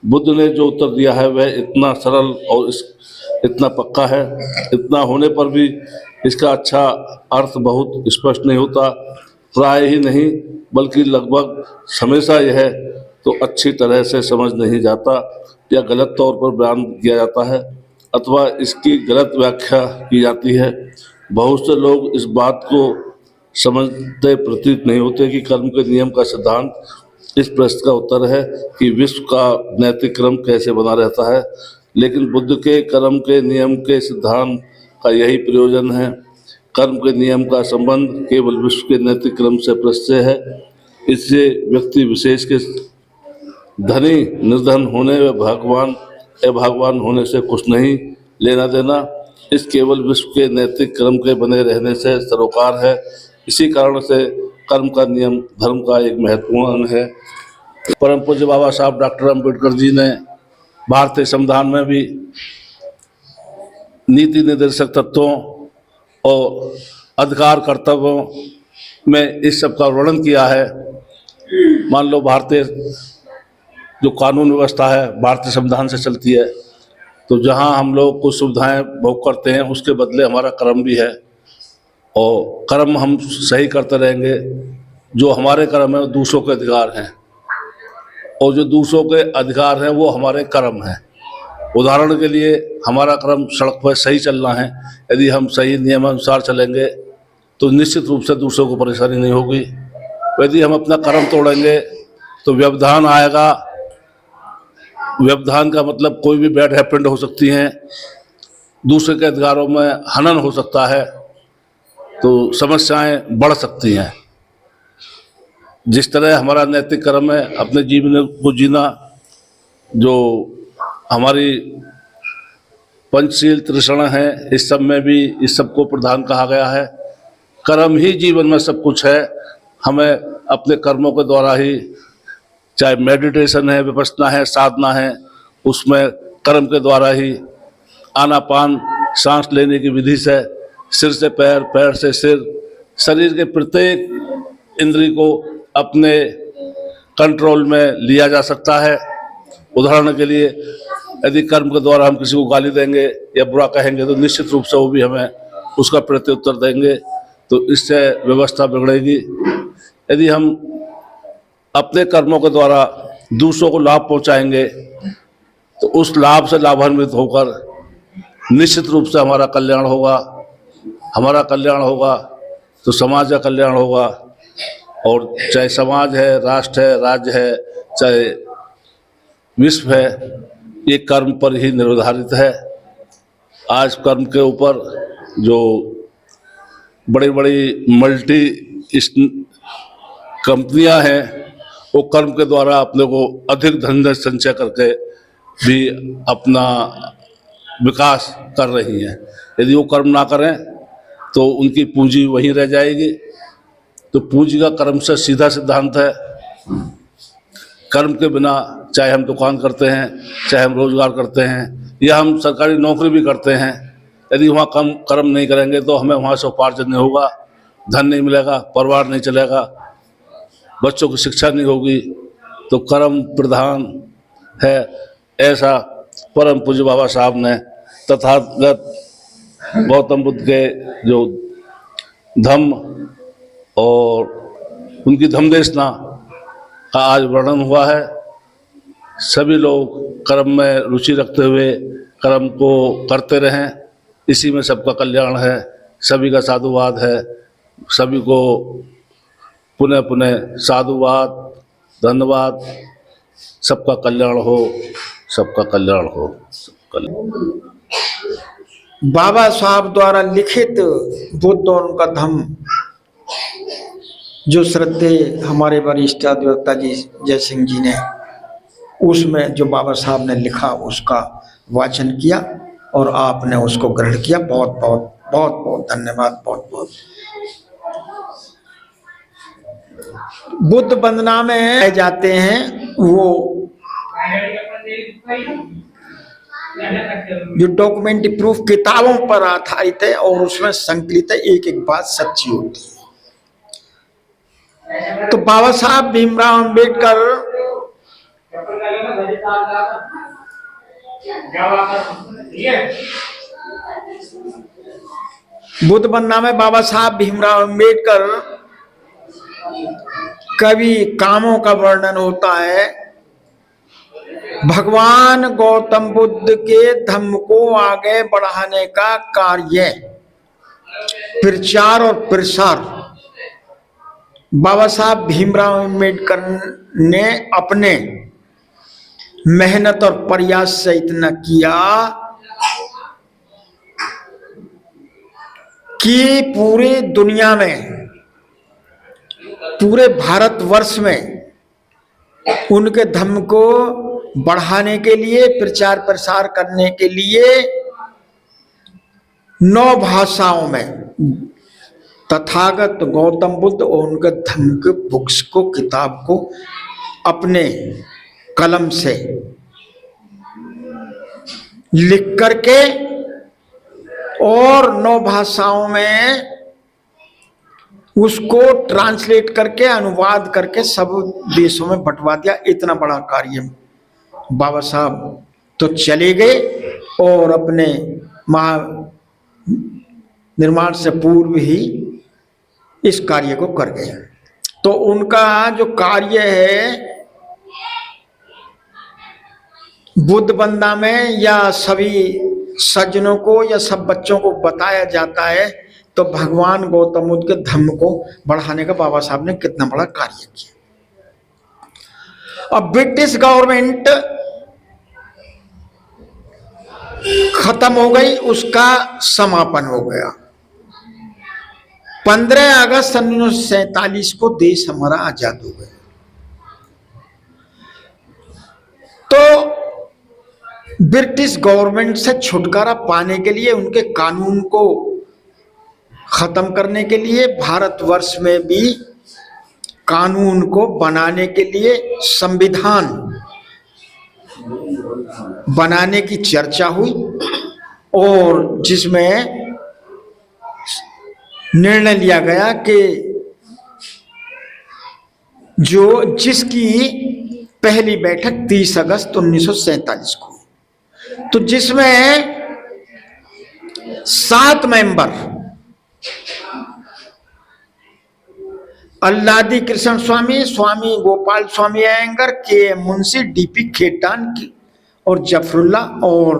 बुद्ध ने जो उत्तर दिया है वह इतना सरल और इतना पक्का है। इतना होने पर भी इसका अच्छा अर्थ बहुत स्पष्ट नहीं होता, प्राय ही नहीं बल्कि लगभग हमेशा यह तो अच्छी तरह से समझ नहीं जाता या गलत तौर पर बयान किया जाता है अथवा इसकी गलत व्याख्या की जाती है। बहुत से लोग इस बात को समझते प्रतीत नहीं होते कि कर्म के नियम का सिद्धांत इस प्रश्न का उत्तर है कि विश्व का नैतिक क्रम कैसे बना रहता है। लेकिन बुद्ध के कर्म के नियम के सिद्धांत का यही प्रयोजन है। कर्म के नियम का संबंध केवल विश्व के नैतिक क्रम से प्रश्न है। इससे व्यक्ति विशेष के धनी निर्धन होने व भगवान अभगवान होने से कुछ नहीं लेना देना। इस केवल विश्व के नैतिक क्रम के बने रहने से सरोकार है। इसी कारण से कर्म का नियम धर्म का एक महत्वपूर्ण अंग है। परम पूज्य बाबा साहब डॉक्टर अम्बेडकर जी ने भारतीय संविधान में भी नीति निर्देशक तत्वों और अधिकार कर्तव्यों में इस सब का वर्णन किया है। मान लो भारतीय जो कानून व्यवस्था है भारतीय संविधान से चलती है, तो जहां हम लोग कुछ सुविधाएं भोग करते हैं उसके बदले हमारा कर्म भी है और कर्म हम सही करते रहेंगे। जो हमारे कर्म है वो दूसरों के अधिकार हैं और जो दूसरों के अधिकार हैं वो हमारे कर्म हैं। उदाहरण के लिए हमारा कर्म सड़क पर सही चलना है। यदि हम सही नियमानुसार चलेंगे तो निश्चित रूप से दूसरों को परेशानी नहीं होगी। यदि हम अपना कर्म तोड़ेंगे तो व्यवधान आएगा। व्यवधान का मतलब कोई भी बैड हैपेंड हो सकती हैं, दूसरे के अधिकारों में हनन हो सकता है, तो समस्याएं बढ़ सकती हैं। जिस तरह हमारा नैतिक कर्म है अपने जीवन को जीना, जो हमारी पंचशील त्रिषण है, इस सब में भी इस सब को प्रधान कहा गया है। कर्म ही जीवन में सब कुछ है। हमें अपने कर्मों के द्वारा ही, चाहे मेडिटेशन है, विपश्यना है, साधना है, उसमें कर्म के द्वारा ही आनापान सांस लेने की विधि से सिर से पैर, पैर से सिर, शरीर के प्रत्येक इंद्री को अपने कंट्रोल में लिया जा सकता है। उदाहरण के लिए यदि कर्म के द्वारा हम किसी को गाली देंगे या बुरा कहेंगे तो निश्चित रूप से वो भी हमें उसका प्रत्युत्तर देंगे, तो इससे व्यवस्था बिगड़ेगी। यदि हम अपने कर्मों के द्वारा दूसरों को लाभ पहुंचाएंगे तो उस लाभ से लाभान्वित होकर निश्चित रूप से हमारा कल्याण होगा। हमारा कल्याण होगा तो समाज का कल्याण होगा। और चाहे समाज है, राष्ट्र है, राज्य है, चाहे विश्व है, ये कर्म पर ही निर्धारित है। आज कर्म के ऊपर जो बड़ी बड़ी मल्टी कंपनियां हैं वो कर्म के द्वारा अपने को अधिक धन संचय करके भी अपना विकास कर रही हैं। यदि वो कर्म ना करें तो उनकी पूंजी वहीं रह जाएगी। तो पूंजी का कर्म से सीधा सिद्धांत है। कर्म के बिना चाहे हम दुकान करते हैं, चाहे हम रोजगार करते हैं, या हम सरकारी नौकरी भी करते हैं, यदि वहाँ कर्म नहीं करेंगे तो हमें वहाँ से उपार्जन नहीं होगा, धन नहीं मिलेगा, परिवार नहीं चलेगा, बच्चों की शिक्षा नहीं होगी। तो कर्म प्रधान है, ऐसा परम पूज्य बाबा साहब ने तथागत गौतम बुद्ध के जो धम्म और उनकी धम्मदेशना का आज वर्णन हुआ है। सभी लोग कर्म में रुचि रखते हुए कर्म को करते रहें, इसी में सबका कल्याण है। सभी का साधुवाद है। सभी को पुनः पुनः साधुवाद, धन्यवाद। सबका कल्याण हो, सबका कल्याण हो। बाबा साहब द्वारा लिखित बुद्ध और उनका धम्म, जो श्रद्धेय हमारे वरिष्ठ अधिवक्ता जी जय सिंह जी ने उसमें जो बाबा साहब ने लिखा उसका वाचन किया और आपने उसको ग्रहण किया। बहुत बहुत बहुत बहुत धन्यवाद। बहुत बहुत बुद्ध वंदना में जाते हैं वो जो डॉक्यूमेंट्री प्रूफ किताबों पर आधारित है और उसमें संकलित है, एक एक बात सच्ची होती है। तो बाबा साहब भीमराव अंबेडकर बुद्ध वंदना में बाबा साहब भीमराव अंबेडकर कवि कामों का वर्णन होता है। भगवान गौतम बुद्ध के धम्म को आगे बढ़ाने का कार्य, प्रचार और प्रसार बाबा साहब भीमराव अंबेडकर ने अपने मेहनत और प्रयास से इतना किया कि पूरे दुनिया में, पूरे भारतवर्ष में उनके धम्म को बढ़ाने के लिए, प्रचार प्रसार करने के लिए 9 भाषाओं में तथागत गौतम बुद्ध और उनके धम्म के बुक्स को, किताब को अपने कलम से लिख करके और 9 भाषाओं में उसको ट्रांसलेट करके, अनुवाद करके सब देशों में बंटवा दिया। इतना बड़ा कार्य बाबा साहब तो चले गए और अपने महा निर्माण से पूर्व ही इस कार्य को कर गए। तो उनका जो कार्य है बुद्ध वंदना में या सभी सज्जनों को या सब बच्चों को बताया जाता है, तो भगवान गौतम बुद्ध के धम्म को बढ़ाने का बाबा साहब ने कितना बड़ा कार्य किया। अब ब्रिटिश गवर्नमेंट खत्म हो गई, उसका समापन हो गया। 15 अगस्त 1947 को देश हमारा आजाद हो गया। तो ब्रिटिश गवर्नमेंट से छुटकारा पाने के लिए, उनके कानून को खत्म करने के लिए, भारतवर्ष में भी कानून को बनाने के लिए संविधान बनाने की चर्चा हुई और जिसमें निर्णय लिया गया कि जिसकी पहली बैठक 30 अगस्त 1947 को, तो जिसमें 7 मेंबर अल्लादी कृष्ण स्वामी, स्वामी गोपाल स्वामी अयंगर, के मुंशी, डीपी खेतान और जफरुल्ला और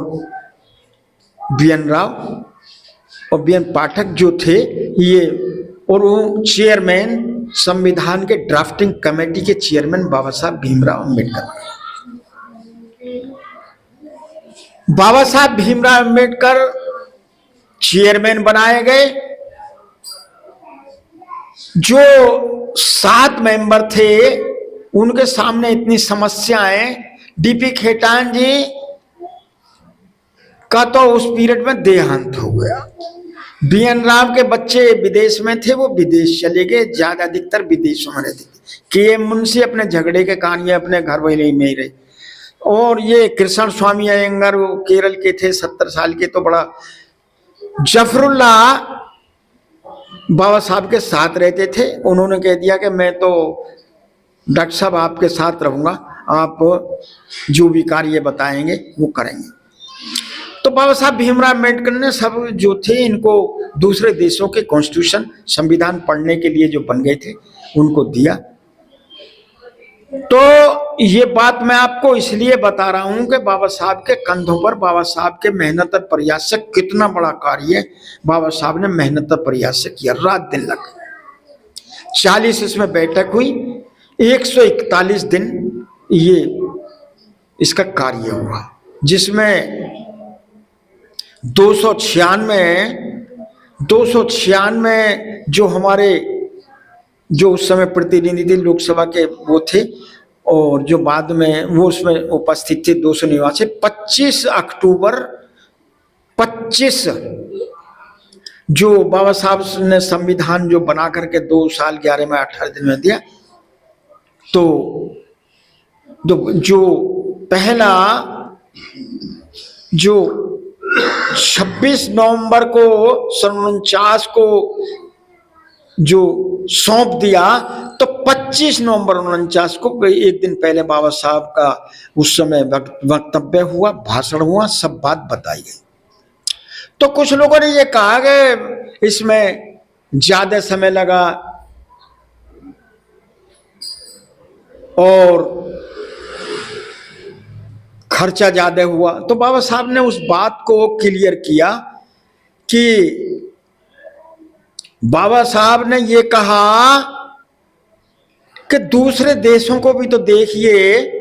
बीएन राव और बीएन पाठक जो थे ये, और वो चेयरमैन, संविधान के ड्राफ्टिंग कमेटी के चेयरमैन बाबा साहब भीमराव अंबेडकर। बाबा साहब भीमराव अंबेडकर चेयरमैन बनाए गए। जो 7 मेंबर थे उनके सामने इतनी समस्याएं, डीपी खेतान जी का तो उस पीरियड में देहांत हो गया। बीएन राव के बच्चे विदेश में थे, वो विदेश चले गए, ज्यादा अधिकतर विदेशों में रहते थे। के मुंशी अपने झगड़े के कारण ये अपने घर वाले में ही रहे। और ये कृष्ण स्वामी अयंगर वो केरल के थे, 70 साल के, तो बड़ा जफरुल्ला बाबा साहब के साथ रहते थे। उन्होंने कह दिया कि मैं तो डॉक्टर साहब आपके साथ रहूंगा, आप जो भी कार्य बताएंगे वो करेंगे। तो बाबा साहब भीमराव अम्बेडकर ने सब जो थे इनको दूसरे देशों के कॉन्स्टिट्यूशन, संविधान पढ़ने के लिए जो बन गए थे उनको दिया। तो ये बात मैं आपको इसलिए बता रहा हूं कि बाबा साहब के कंधों पर, बाबा साहब के मेहनत और प्रयास से कितना बड़ा कार्य बाबा साहब ने मेहनत और प्रयास से किया। रात दिन लग 40 इसमें बैठक हुई, 141 दिन ये इसका कार्य हुआ, जिसमें 296 जो हमारे जो उस समय प्रतिनिधि थे लोकसभा के वो थे, और जो बाद में वो उसमें उपस्थित थे 200 निवासी। 25 अक्टूबर 25 जो बाबा साहब ने संविधान जो बना करके 2 साल 11 में 18 दिन में दिया, तो जो पहला जो 26 नवंबर को 1949 को जो सौंप दिया, तो 25 नवंबर 1949 को एक दिन पहले बाबा साहब का उस समय वक्तव्य हुआ, भाषण हुआ, सब बात बताई गई। तो कुछ लोगों ने ये कहा कि इसमें ज्यादा समय लगा और खर्चा ज्यादा हुआ। तो बाबा साहब ने उस बात को क्लियर किया कि बाबा साहब ने ये कहा कि दूसरे देशों को भी तो देखिए।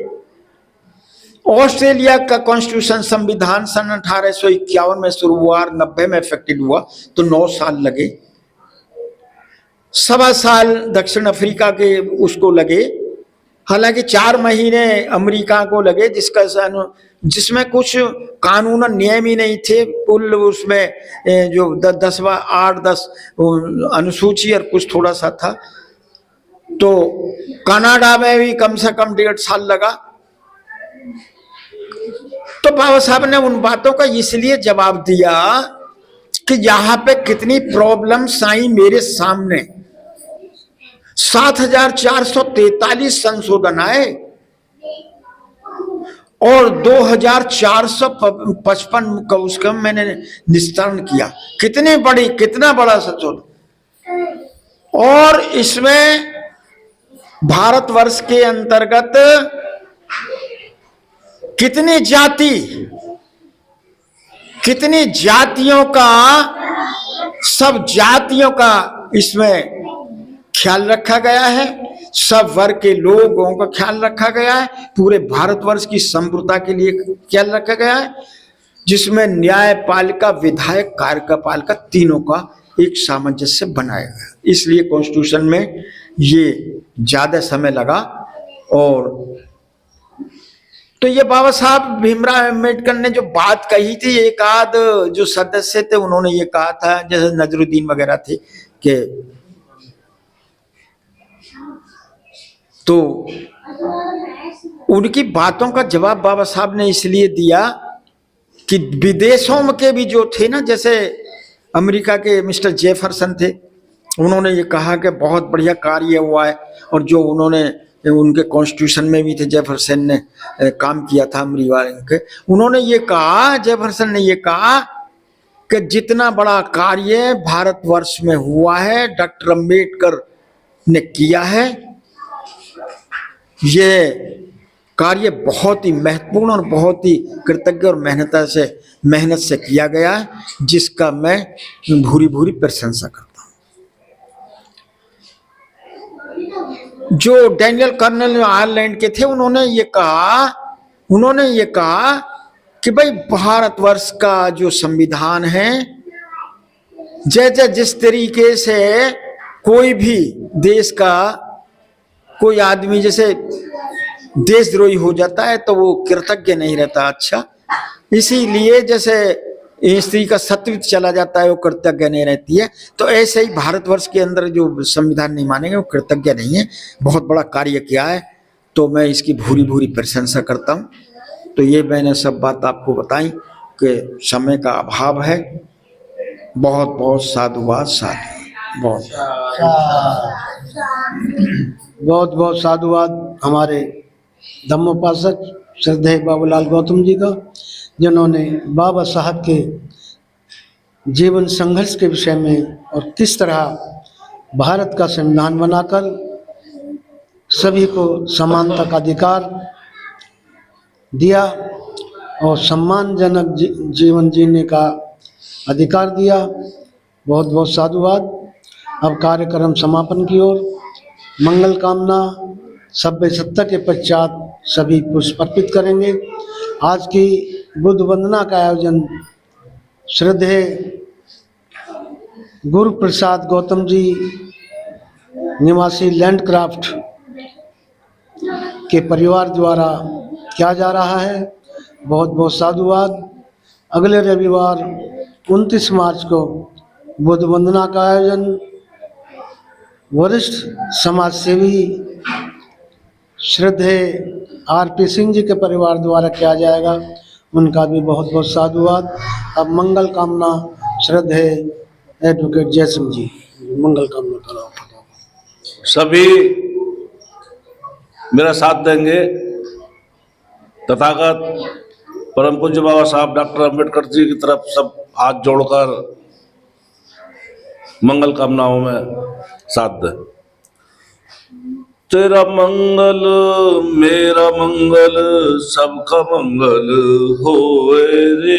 ऑस्ट्रेलिया का कॉन्स्टिट्यूशन संविधान सन 1851 में शुरू हुआ और 90 में इफेक्टेड हुआ, तो 9 साल लगे। 7 साल दक्षिण अफ्रीका के उसको लगे, हालांकि 4 महीने अमेरिका को लगे, जिसमें कुछ कानूनन नियम ही नहीं थे। कुल उसमें जो 8-10 अनुसूची और कुछ थोड़ा सा था। तो कनाडा में भी कम से कम 1.5 साल लगा। तो बाबा साहब ने उन बातों का इसलिए जवाब दिया कि यहाँ पे कितनी प्रॉब्लम्स आई मेरे सामने। 7,443 संशोधन आए और 2,455 का उसका मैंने निस्तारण किया। कितना बड़ा संशोधन। और इसमें भारतवर्ष के अंतर्गत कितनी जातियों का, सब जातियों का इसमें ख्याल रखा गया है, सब वर्ग के लोगों का ख्याल रखा गया है, पूरे भारतवर्ष की संप्रभुता के लिए ख्याल रखा गया है, जिसमें न्यायपालिका, विधायक, कार्यपालिका तीनों का एक सामंजस्य बनाया गया। इसलिए कॉन्स्टिट्यूशन में ये ज्यादा समय लगा। और तो ये बाबा साहब भीमराव अम्बेडकर ने जो बात कही थी, एक आध जो सदस्य थे उन्होंने ये कहा था, जैसे नजरुद्दीन वगैरह थे, कि तो उनकी बातों का जवाब बाबा साहब ने इसलिए दिया कि विदेशों के भी जो थे ना, जैसे अमेरिका के मिस्टर जेफरसन थे, उन्होंने ये कहा कि बहुत बढ़िया कार्य हुआ है। और जो उन्होंने उनके कॉन्स्टिट्यूशन में भी थे, जेफरसन ने काम किया था अमेरिका के, उन्होंने ये कहा, जेफरसन ने ये कहा कि जितना बड़ा कार्य भारतवर्ष में हुआ है डॉक्टर अम्बेडकर ने किया है, ये कार्य बहुत ही महत्वपूर्ण और बहुत ही कृतज्ञ और मेहनत से किया गया है, जिसका मैं भूरी भूरी प्रशंसा करता हूं। जो डैनियल कर्नल आयरलैंड के थे, उन्होंने ये कहा कि भाई भारतवर्ष का जो संविधान है, जैसे जिस तरीके से कोई भी देश का कोई आदमी जैसे देशद्रोही हो जाता है तो वो कृतज्ञ नहीं रहता। अच्छा, इसीलिए जैसे स्त्री का सत्वित चला जाता है वो कृतज्ञ नहीं रहती है, तो ऐसे ही भारतवर्ष के अंदर जो संविधान नहीं मानेंगे वो कृतज्ञ नहीं है। बहुत बड़ा कार्य किया है, तो मैं इसकी भूरी भूरी प्रशंसा करता हूँ। तो ये मैंने सब बात आपको बताई कि समय का अभाव है। बहुत बहुत साधुवाद। बहुत बहुत साधुवाद हमारे धम्मोपासक श्रद्धेय बाबूलाल गौतम जी का, जिन्होंने बाबा साहब के जीवन संघर्ष के विषय में और किस तरह भारत का संविधान बनाकर सभी को समानता का अधिकार दिया और सम्मानजनक जीवन जीने का अधिकार दिया। बहुत बहुत साधुवाद। अब कार्यक्रम समापन की ओर। मंगल कामना सभ्य सत्ता के पश्चात सभी पुष्प अर्पित करेंगे। आज की बुद्ध वंदना का आयोजन श्रद्धेय गुरु प्रसाद गौतम जी निवासी लैंडक्राफ्ट के परिवार द्वारा किया जा रहा है। बहुत बहुत साधुवाद। अगले रविवार 29 मार्च को बुद्ध वंदना का आयोजन वरिष्ठ समाज सेवी श्रद्धेय R.P. सिंह जी के परिवार द्वारा किया जाएगा। उनका भी बहुत बहुत साधुवाद। अब मंगल कामना श्रद्धेय एडवोकेट जयसिंह जी, मंगल कामना कराओ। सभी मेरा साथ देंगे। तथागत परम पूज्य बाबा साहब डॉक्टर अंबेडकर जी की तरफ सब हाथ जोड़कर मंगल कामनाओं में साथ दें। तेरा मंगल मेरा मंगल सबका मंगल होए रे।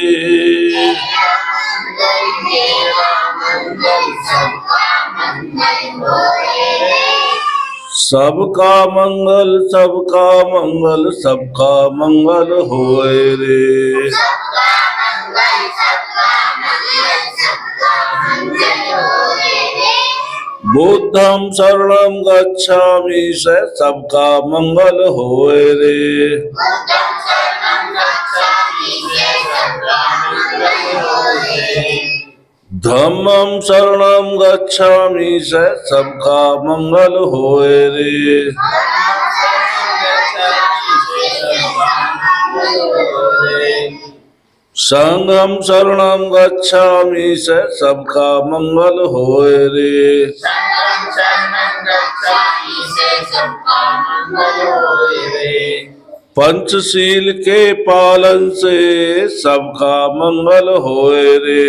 सबका मंगल सबका मंगल सबका मंगल होए रे। बुद्धं शरणं गच्छामि से सबका मंगल होए रे। धम्मं शरणं गच्छामि से सबका मंगल होए रे। संघं शरणं गच्छामि से सबका मंगल होए रे। पंचशील के पालन से सबका मंगल होए रे।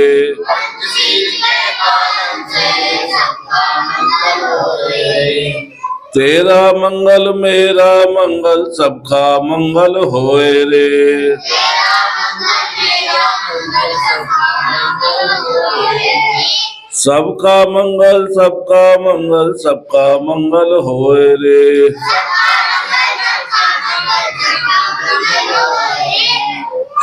तेरा मंगल मेरा मंगल सबका मंगल होए रे। सबका मंगल सबका मंगल होए रे।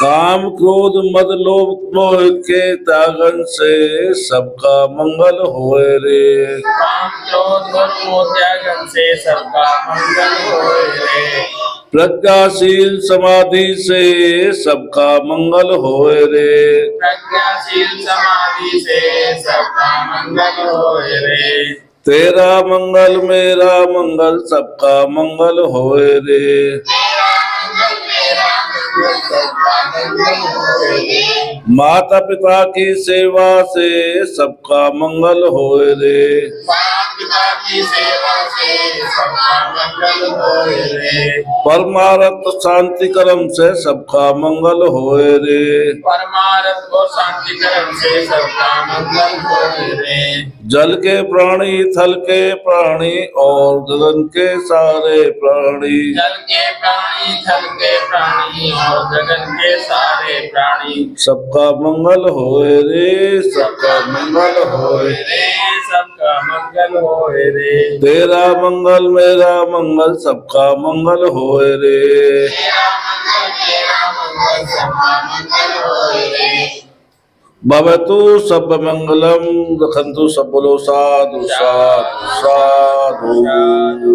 काम क्रोध मद लोभ मोह के त्यागन से सबका मंगल होए रे। काम क्रोध और मोह त्यागन से सबका मंगल होए रे। प्रज्ञाशील समाधि से सबका मंगल होए रे। प्रज्ञाशील समाधि से सबका मंगल होए रे। तेरा मंगल मेरा मंगल सबका मंगल होए रे। माता पिता की सेवा से सबका मंगल होए रे। पिता की सेवा से सबका मंगल होए रे। परमार्थ शांति कर्म से सबका मंगल होए रे। परमार्थ और शांति कर्म से सबका मंगल होए रे। जल के प्राणी थल के प्राणी और गगन के सारे प्राणी। जल के प्राणी थल के प्राणी और गगन के सारे प्राणी। सबका मंगल होए रे। सबका मंगल होए रे। सबका मंगल होए रे। तेरा मंगल मेरा मंगल सबका मंगल होए रे। तेरा मंगल सबका मंगल होए रे। भवतु सब मंगलम रखन्तु सब बोलो साधु साधु साधु।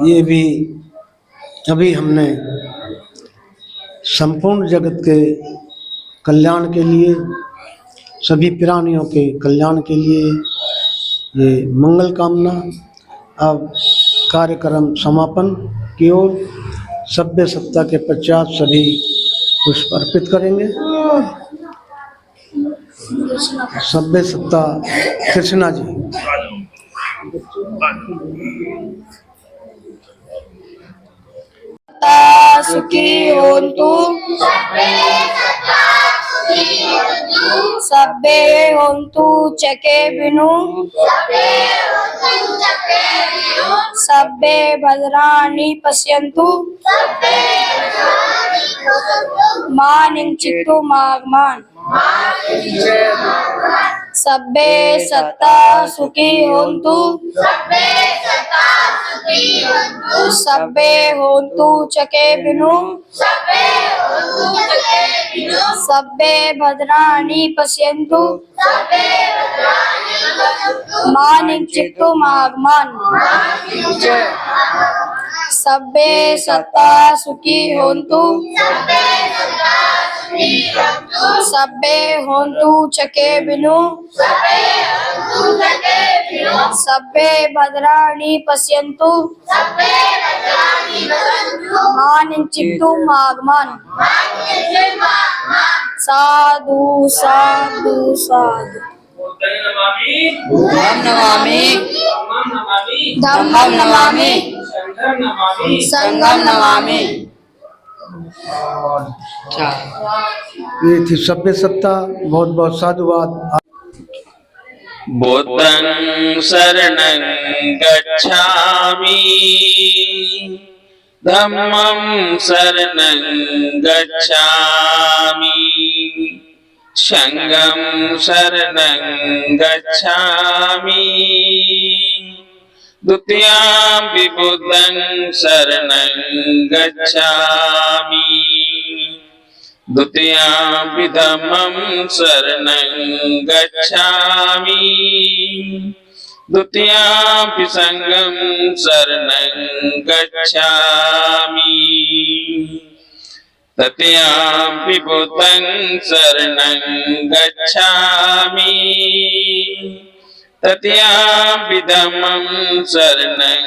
ये भी अभी हमने संपूर्ण जगत के कल्याण के लिए, सभी प्राणियों के कल्याण के लिए ये मंगल कामना। अब कार्यक्रम समापन की ओर सभ्य सत्ता के पश्चात सभी पुष्प अर्पित करेंगे। सभ्य सत्ता कृष्णा जी। सुखी होन्तु सब्बे होन्तु चके बिनु सब्बे भद्राणि पश्यन्तु मा निंचित्तु मागमान। सब्बे सत्ता सुखी होन्तु सब्बे होन्तु चके बिनु सब्बे भद्राणि पश्यन्तु मा निंचित्तु मागमान। सब्बे सत्ता सुखी होन्तु सब्बे होन्तु चके बिनु सर्वे भद्राणि पश्यन्तु मा किञ्चित् आगमन् साधु साधु साधु बुद्धं नमामि धम्मं नमामि संघं नमामि संघं नमामि। ये थी सभ्य सत्ता। बहुत बहुत साधुवाद। बुद्धं शरणं गच्छामि धम्मं शरणं गच्छामि संघं शरणं गच्छामि द्वितीयंपि बुद्धं शरणं गच्छामि द्वितीयंपि धम्मं शरणं गच्छामि द्वितीयंपि संघं शरणं गच्छामि तृतीयंपि बुद्धं शरणं गच्छामि तृतीयंपि धम्मं शरणं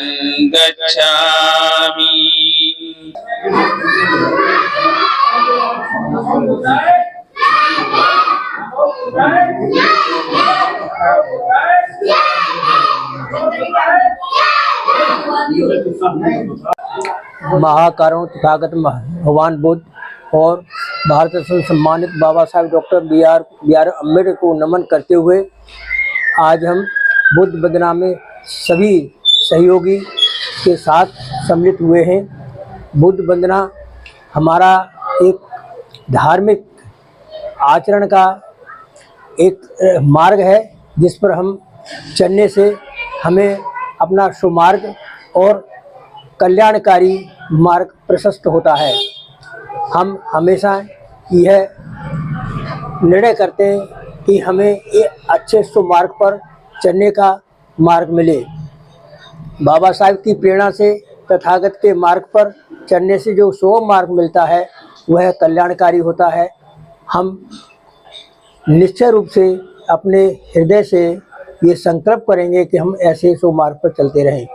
गच्छामि। महाकारुण तथागत भगवान बुद्ध और भारत रत्न सम्मानित बाबा साहब डॉक्टर बी आर अम्बेडकर को नमन करते हुए आज हम बुद्ध वंदना में सभी सहयोगी के साथ सम्मिलित हुए हैं। बुद्ध वंदना हमारा एक धार्मिक आचरण का एक मार्ग है जिस पर हम चलने से हमें अपना सुमार्ग और कल्याणकारी मार्ग प्रशस्त होता है। हम हमेशा यह निर्णय करते हैं कि हमें एक अच्छे सुमार्ग पर चलने का मार्ग मिले। बाबा साहब की प्रेरणा से तथागत के मार्ग पर चलने से जो शुभ मार्ग मिलता है वह कल्याणकारी होता है। हम निश्चय रूप से अपने हृदय से ये संकल्प करेंगे कि हम ऐसे शुभ मार्ग पर चलते रहें।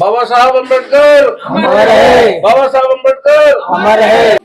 बाबा साहब अम्बेडकर अमर रहे, बाबा साहब अम्बेडकर अमर रहे।